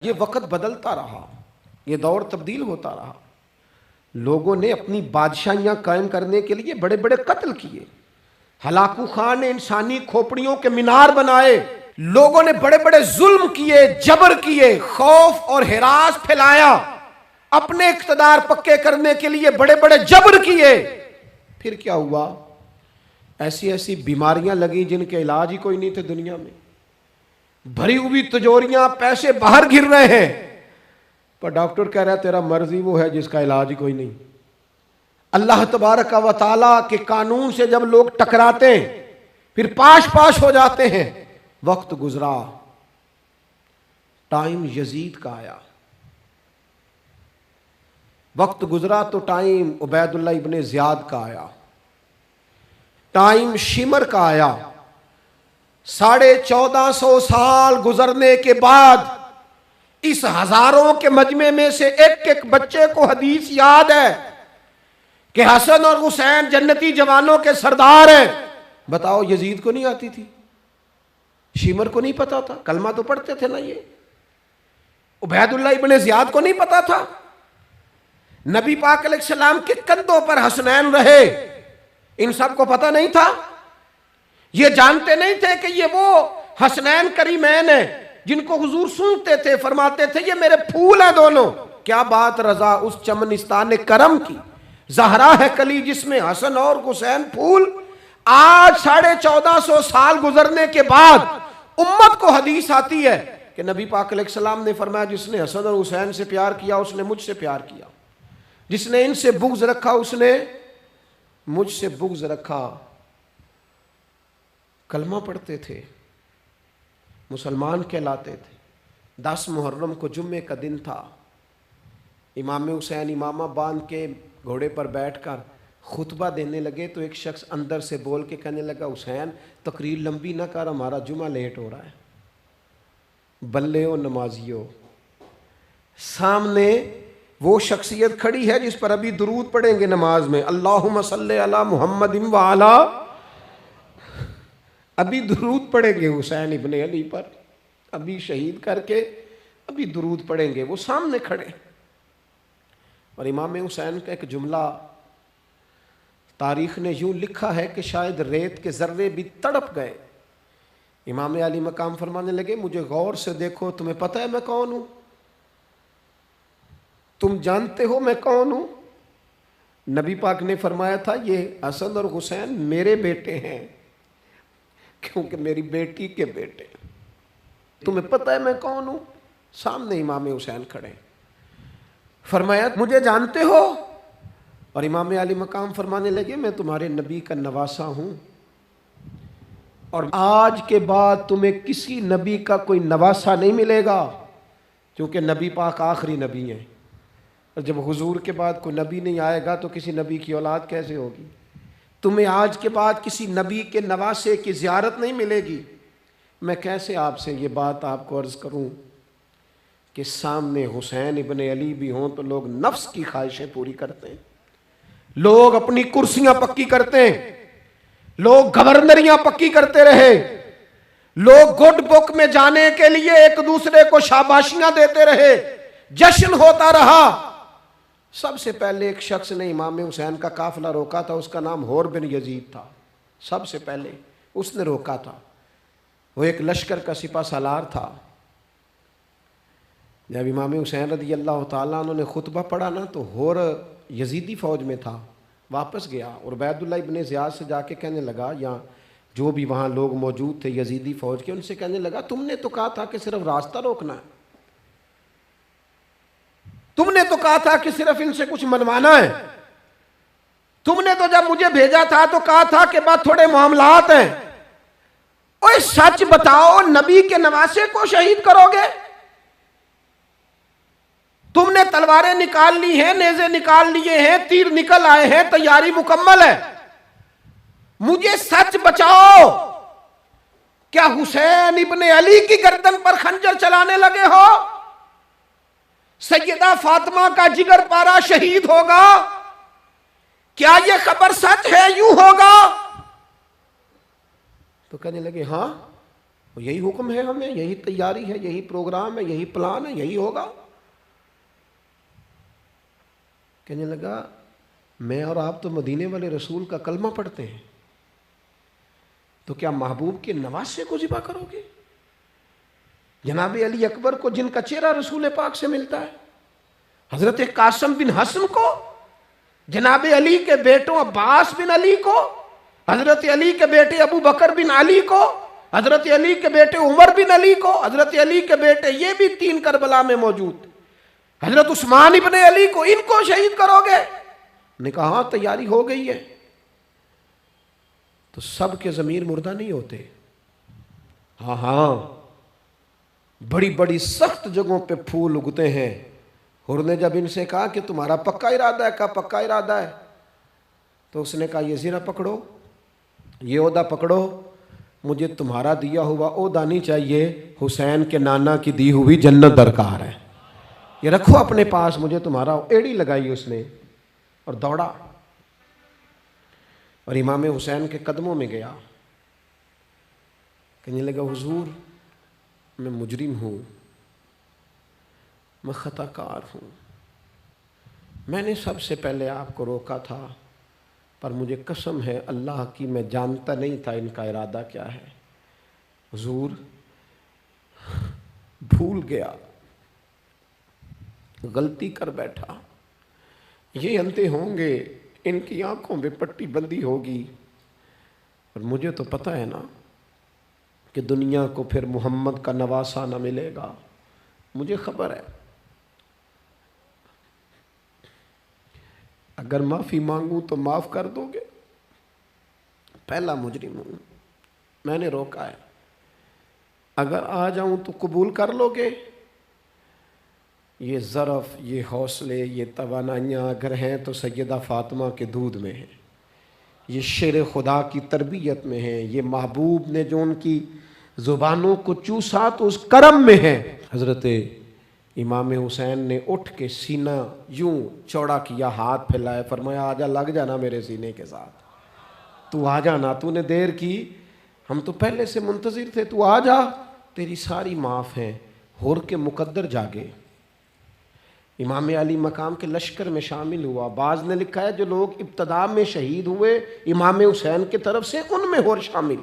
یہ وقت بدلتا رہا، یہ دور تبدیل ہوتا رہا، لوگوں نے اپنی بادشاہیاں قائم کرنے کے لیے بڑے بڑے قتل کیے، ہلاکو خان نے انسانی کھوپڑیوں کے مینار بنائے، لوگوں نے بڑے بڑے ظلم کیے، جبر کیے، خوف اور ہراس پھیلایا، اپنے اقتدار پکے کرنے کے لیے بڑے بڑے جبر کیے۔ پھر کیا ہوا؟ ایسی ایسی بیماریاں لگیں جن کے علاج ہی کوئی نہیں تھے دنیا میں، بھری ہوئی تجوریاں، پیسے باہر گر رہے ہیں، پر ڈاکٹر کہہ رہا ہے تیرا مرض ہی وہ ہے جس کا علاج ہی کوئی نہیں۔ اللہ تبارک و تعالیٰ کے قانون سے جب لوگ ٹکراتے ہیں پھر پاش پاش ہو جاتے ہیں۔ وقت گزرا، ٹائم یزید کا آیا، وقت گزرا تو ٹائم عبید اللہ ابن زیاد کا آیا، ٹائم شمر کا آیا۔ 1450 سال گزرنے کے بعد اس ہزاروں کے مجمع میں سے ایک ایک بچے کو حدیث یاد ہے کہ حسن اور حسین جنتی جوانوں کے سردار ہیں۔ بتاؤ، یزید کو نہیں آتی تھی؟ شیمر کو نہیں پتا تھا؟ کلمہ تو پڑھتے تھے نا یہ؟ عبید اللہ ابن زیاد کو نہیں پتا تھا؟ نبی پاک علیہ السلام کے کندھوں پر حسنین رہے، ان سب کو پتا نہیں تھا؟ یہ جانتے نہیں تھے کہ یہ وہ حسنین کریمین ہیں جن کو حضور سنتے تھے، فرماتے تھے یہ میرے پھول ہیں دونوں؟ کیا بات رضا اس چمنستان کرم کی، زہرا ہے کلی جس میں حسن اور حسین پھول۔ آج 1450 سال گزرنے کے بعد امت کو حدیث آتی ہے کہ نبی پاک علیہ السلام نے فرمایا جس نے حسن اور حسین سے پیار کیا اس نے مجھ سے پیار کیا، جس نے ان سے بغض رکھا اس نے مجھ سے بغض رکھا۔ کلمہ پڑھتے تھے، مسلمان کہلاتے تھے۔ 10 محرم کو جمعے کا دن تھا، امام حسین امامہ باندھ کے گھوڑے پر بیٹھ کر خطبہ دینے لگے تو ایک شخص اندر سے بول کے کہنے لگا حسین تقریر لمبی نہ کر، ہمارا جمعہ لیٹ ہو رہا ہے۔ بلے و نمازیوں، سامنے وہ شخصیت کھڑی ہے جس پر ابھی درود پڑھیں گے نماز میں، اللہم صلی علی محمد وعلی، ابھی درود پڑھیں گے حسین ابن علی پر، ابھی شہید کر کے ابھی درود پڑھیں گے، وہ سامنے کھڑے۔ اور امام حسین کا ایک جملہ تاریخ نے یوں لکھا ہے کہ شاید ریت کے ذرے بھی تڑپ گئے۔ امام علی مقام فرمانے لگے مجھے غور سے دیکھو، تمہیں پتہ ہے میں کون ہوں؟ تم جانتے ہو میں کون ہوں؟ نبی پاک نے فرمایا تھا یہ حسن اور حسین میرے بیٹے ہیں کیونکہ میری بیٹی کے بیٹے۔ تمہیں پتہ ہے میں کون ہوں؟ سامنے امام حسین کھڑے، فرمایا مجھے جانتے ہو؟ اور امام علی مقام فرمانے لگے میں تمہارے نبی کا نواسا ہوں، اور آج کے بعد تمہیں کسی نبی کا کوئی نواسا نہیں ملے گا، کیونکہ نبی پاک آخری نبی ہیں، اور جب حضور کے بعد کوئی نبی نہیں آئے گا تو کسی نبی کی اولاد کیسے ہوگی؟ تمہیں آج کے بعد کسی نبی کے نواسے کی زیارت نہیں ملے گی۔ میں کیسے آپ سے یہ بات آپ کو عرض کروں کہ سامنے حسین ابن علی بھی ہوں تو لوگ نفس کی خواہشیں پوری کرتے ہیں، لوگ اپنی کرسیاں پکی کرتے ہیں، لوگ گورنریاں پکی کرتے رہے، لوگ گڈ بک میں جانے کے لیے ایک دوسرے کو شاباشیاں دیتے رہے، جشن ہوتا رہا۔ سب سے پہلے ایک شخص نے امام حسین کا قافلہ روکا تھا، اس کا نام حور بن یزید تھا، سب سے پہلے اس نے روکا تھا، وہ ایک لشکر کا سپہ سالار تھا۔ جب امام حسین رضی اللہ تعالیٰ عنہ نے خطبہ پڑھا نا تو حور یزیدی فوج میں تھا، واپس گیا اور عبید اللہ ابن زیاد سے جا کے کہنے لگا، یا جو بھی وہاں لوگ موجود تھے یزیدی فوج کے، ان سے کہنے لگا تم نے تو کہا تھا کہ صرف راستہ روکنا ہے، تم نے تو کہا تھا کہ صرف ان سے کچھ منوانا ہے، تم نے تو جب مجھے بھیجا تھا تو کہا تھا کہ بعد تھوڑے معاملات ہیں، اوہ سچ بتاؤ نبی کے نواسے کو شہید کرو گے؟ تم نے تلواریں نکال لی ہیں، نیزے نکال لیے ہیں، تیر نکل آئے ہیں، تیاری مکمل ہے، مجھے سچ بچاؤ، کیا حسین ابن علی کی گردن پر خنجر چلانے لگے ہو؟ سیدہ فاطمہ کا جگر پارا شہید ہوگا، کیا یہ خبر سچ ہے؟ یوں ہوگا؟ تو کہنے لگے ہاں تو یہی حکم ہے ہمیں، یہی تیاری ہے، یہی پروگرام ہے، یہی پلان ہے، یہی ہوگا۔ کہنے لگا میں اور آپ تو مدینے والے رسول کا کلمہ پڑھتے ہیں، تو کیا محبوب کے نواسے کو ذبح کرو گے؟ جناب علی اکبر کو، جن کا چہرہ رسول پاک سے ملتا ہے، حضرت قاسم بن حسن کو، جناب علی کے بیٹوں عباس بن علی کو، حضرت علی کے بیٹے ابو بکر بن علی کو، حضرت علی کے بیٹے عمر بن علی کو، حضرت علی کے بیٹے یہ بھی 3 کربلا میں موجود، حضرت عثمان ابن علی کو، ان کو شہید کرو گے؟ نے کہا ہاں تیاری ہو گئی ہے۔ تو سب کے ضمیر مردہ نہیں ہوتے، ہاں ہاں بڑی بڑی سخت جگہوں پہ پھول اگتے ہیں۔ حر نے جب ان سے کہا کہ تمہارا پکا ارادہ ہے، کہا پکا ارادہ ہے، تو اس نے کہا یہ زیرہ پکڑو، یہ عہدہ پکڑو، مجھے تمہارا دیا ہوا عہدہ نہیں چاہیے، حسین کے نانا کی دی ہوئی جنت درکار ہے، یہ رکھو اپنے پاس، مجھے تمہارا۔ ایڑی لگائی اس نے اور دوڑا اور امام حسین کے قدموں میں گیا، کہنے لگا حضور میں مجرم ہوں، میں خطا کار ہوں، میں نے سب سے پہلے آپ کو روکا تھا، پر مجھے قسم ہے اللہ کی میں جانتا نہیں تھا ان کا ارادہ کیا ہے، حضور بھول گیا، غلطی کر بیٹھا، یہ اندھے ہوں گے، ان کی آنکھوں میں پٹی بندی ہوگی، اور مجھے تو پتہ ہے نا کہ دنیا کو پھر محمد کا نواسہ نہ ملے گا، مجھے خبر ہے، اگر معافی مانگوں تو معاف کر دو گے، پہلا مجرم ہوں، میں نے روکا ہے، اگر آ جاؤں تو قبول کر لو گے؟ یہ ظرف، یہ حوصلے، یہ توانائیاں اگر ہیں تو سیدہ فاطمہ کے دودھ میں ہیں، یہ شیر خدا کی تربیت میں ہیں، یہ محبوب نے جو ان کی زبانوں کو چوسا تو اس کرم میں ہے۔ حضرت امام حسین نے اٹھ کے سینہ یوں چوڑا کیا، ہاتھ پھیلائے، فرمایا آجا، لگ جانا میرے سینے کے ساتھ، تو آ جانا، تو نے دیر کی، ہم تو پہلے سے منتظر تھے، تو آ جا، تیری ساری معاف ہیں۔ حر کے مقدر جاگے، امام علی مقام کے لشکر میں شامل ہوا۔ بعض نے لکھا ہے جو لوگ ابتدا میں شہید ہوئے امام حسین کی طرف سے، ان میں حر شامل۔